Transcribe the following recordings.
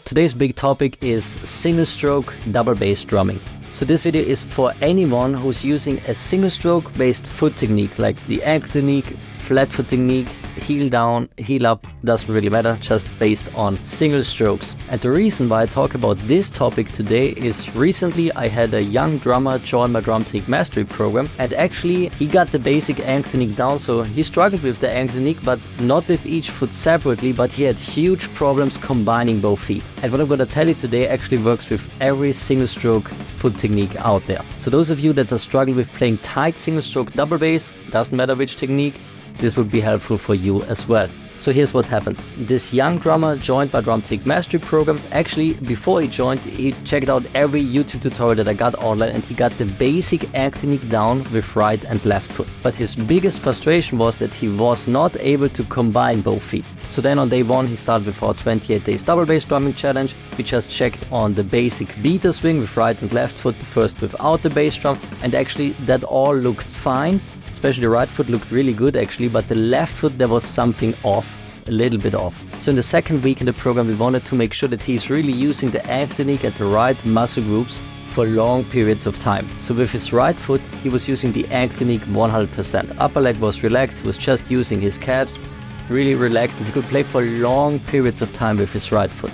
Today's big topic is single stroke double bass drumming. So this video is for anyone who's using a single stroke based foot technique like the ankle technique, flat foot technique, heel down, heel up, doesn't really matter, just based on single strokes. And the reason why I talk about this topic today is recently I had a young drummer join my drum technique mastery program, and actually he got the basic ankle technique down, so he struggled with the ankle technique but not with each foot separately, but he had huge problems combining both feet. And what I'm going to tell you today actually works with every single stroke foot technique out there. So those of you that are struggling with playing tight single stroke double bass, doesn't matter which technique, this would be helpful for you as well. So here's what happened. This young drummer joined my drum technique mastery program. Actually, before he joined, he checked out every YouTube tutorial that I got online, and he got the basic ankle technique down with right and left foot. But his biggest frustration was that he was not able to combine both feet. So then on day one, he started with our 28 days double bass drumming challenge. We just checked on the basic beater swing with right and left foot, first without the bass drum, and actually that all looked fine. Especially the right foot looked really good actually, but the left foot there was something off, a little bit off. So in the second week in the program we wanted to make sure that he's really using the ankle technique at the right muscle groups for long periods of time. So with his right foot he was using the ankle technique 100%. Upper leg was relaxed, he was just using his calves, really relaxed, and he could play for long periods of time with his right foot.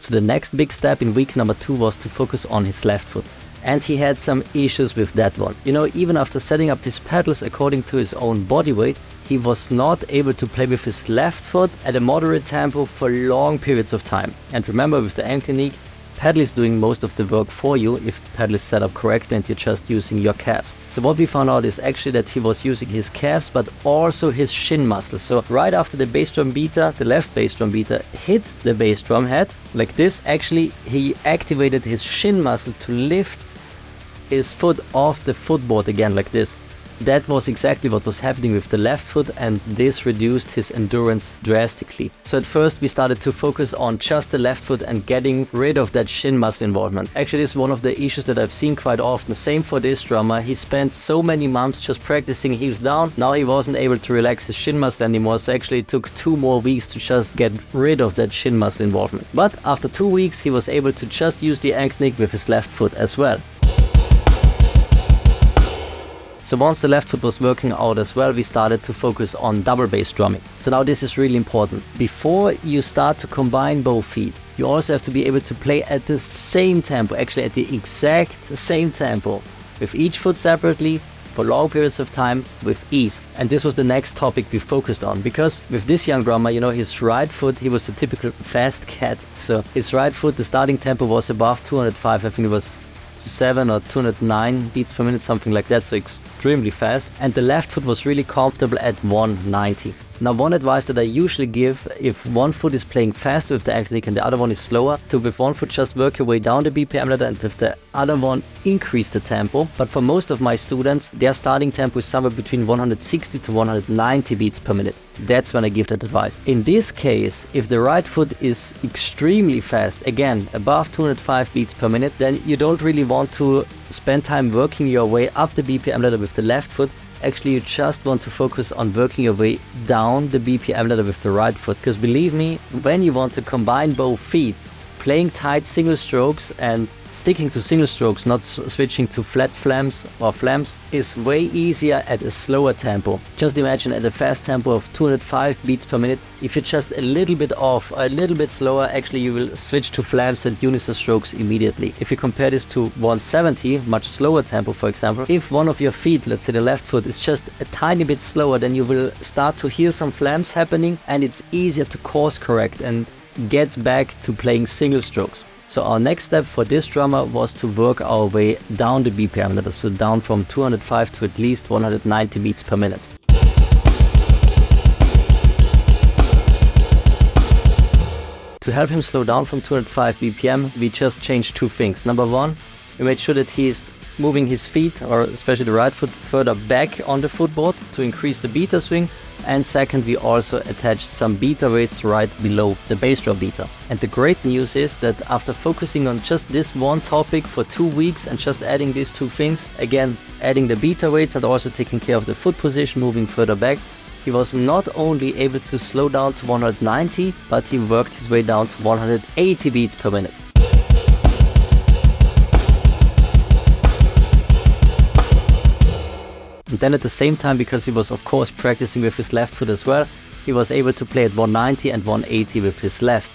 So the next big step in week number 2 was to focus on his left foot. And he had some issues with that one. You know, even after setting up his pedals according to his own body weight, he was not able to play with his left foot at a moderate tempo for long periods of time. And remember, with the ankle technique, pedal is doing most of the work for you if the pedal is set up correctly and you're just using your calves. So what we found out is actually that he was using his calves but also his shin muscles. So right after the bass drum beater, the left bass drum beater hits the bass drum head like this, actually he activated his shin muscle to lift his foot off the footboard again like this. That was exactly what was happening with the left foot, and this reduced his endurance drastically. So at first we started to focus on just the left foot and getting rid of that shin muscle involvement. Actually, this is one of the issues that I've seen quite often. Same for this drummer. He spent so many months just practicing heels down. Now he wasn't able to relax his shin muscle anymore, so actually it took 2 more weeks to just get rid of that shin muscle involvement. But after 2 weeks he was able to just use the ankle technique with his left foot as well. So once the left foot was working out as well, we started to focus on double bass drumming. So now this is really important. Before you start to combine both feet, you also have to be able to play at the same tempo, actually at the exact same tempo, with each foot separately for long periods of time with ease. And this was the next topic we focused on, because with this young drummer, you know, his right foot, he was a typical fast cat. So his right foot, the starting tempo was above 205, I think it was 7 or 209 beats per minute, something like that, so extremely fast. And the left foot was really comfortable at 190. Now, one advice that I usually give, if one foot is playing faster with the ankle technique and the other one is slower, to with one foot just work your way down the BPM ladder and with the other one increase the tempo. But for most of my students, their starting tempo is somewhere between 160 to 190 beats per minute. That's when I give that advice. In this case, if the right foot is extremely fast, again above 205 beats per minute, then you don't really want to spend time working your way up the BPM ladder with the left foot. Actually, you just want to focus on working your way down the BPM ladder with the right foot. Because believe me, when you want to combine both feet, playing tight single strokes and sticking to single strokes, not switching to flat flams or flams, is way easier at a slower tempo. Just imagine at a fast tempo of 205 beats per minute, if you're just a little bit off, a little bit slower, actually you will switch to flams and unison strokes immediately. If you compare this to 170, much slower tempo for example, if one of your feet, let's say the left foot, is just a tiny bit slower, then you will start to hear some flams happening, and it's easier to course correct and get back to playing single strokes. So our next step for this drummer was to work our way down the BPM ladder, so down from 205 to at least 190 beats per minute. To help him slow down from 205 BPM, we just changed 2 things. Number 1, we made sure that he's moving his feet, or especially the right foot, further back on the footboard to increase the beater swing. And second, we also attached some beater weights right below the bass drum beater. And the great news is that after focusing on just this one topic for 2 weeks and just adding these 2 things, again, adding the beater weights and also taking care of the foot position, moving further back, he was not only able to slow down to 190, but he worked his way down to 180 beats per minute. And then at the same time, because he was of course practicing with his left foot as well, he was able to play at 190 and 180 with his left.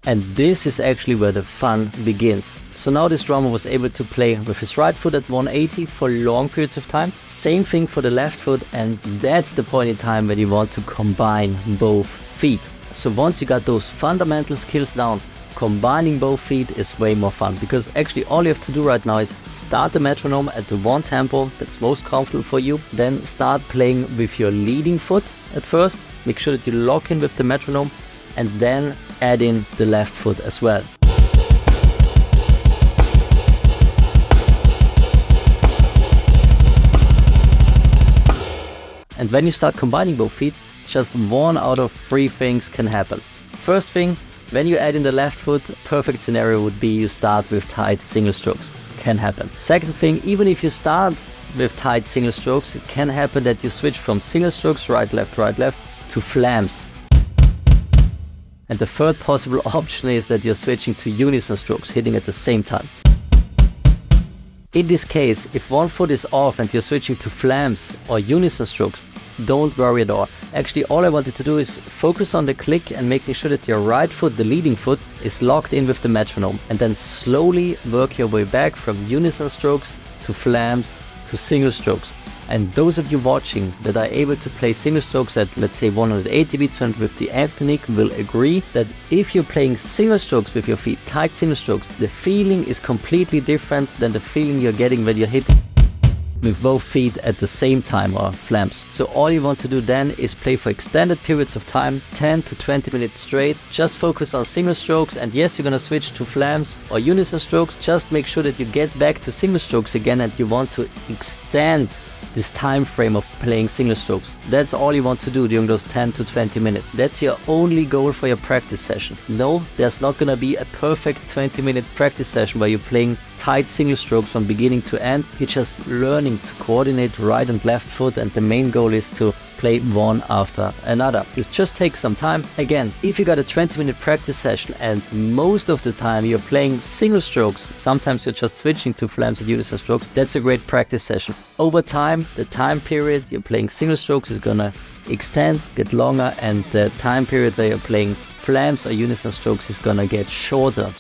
And this is actually where the fun begins. So now this drummer was able to play with his right foot at 180 for long periods of time. Same thing for the left foot, and that's the point in time when you want to combine both feet. So once you got those fundamental skills down, combining both feet is way more fun, because actually all you have to do right now is start the metronome at the one tempo that's most comfortable for you. Then start playing with your leading foot at first. Make sure that you lock in with the metronome, and then add in the left foot as well. And when you start combining both feet, just one out of three things can happen. First thing, when you add in the left foot, perfect scenario would be you start with tight single strokes. Can happen. Second thing, even if you start with tight single strokes, it can happen that you switch from single strokes, right, left, to flams. And the third possible option is that you're switching to unison strokes, hitting at the same time. In this case, if one foot is off and you're switching to flams or unison strokes, don't worry at all. Actually, all I wanted to do is focus on the click and making sure that your right foot, the leading foot, is locked in with the metronome, and then slowly work your way back from unison strokes to flams to single strokes. And those of you watching that are able to play single strokes at, let's say, 180 beats per minute with the amp technique will agree that if you're playing single strokes with your feet, tight single strokes, the feeling is completely different than the feeling you're getting when you're hitting with both feet at the same time, or flams. So all you want to do then is play for extended periods of time, 10 to 20 minutes straight. Just focus on single strokes, and yes, you're gonna switch to flams or unison strokes. Just make sure that you get back to single strokes again, and you want to extend this time frame of playing single strokes. That's all you want to do during those 10 to 20 minutes. That's your only goal for your practice session. No, there's not gonna be a perfect 20-minute practice session where you're playing tight single strokes from beginning to end. You're just learning to coordinate right and left foot, and the main goal is to play one after another. This just takes some time. Again, if you got a 20-minute practice session and most of the time you're playing single strokes, sometimes you're just switching to flams and unison strokes, that's a great practice session. Over time, the time period you're playing single strokes is gonna extend, get longer, and the time period where you're playing flams or unison strokes is gonna get shorter.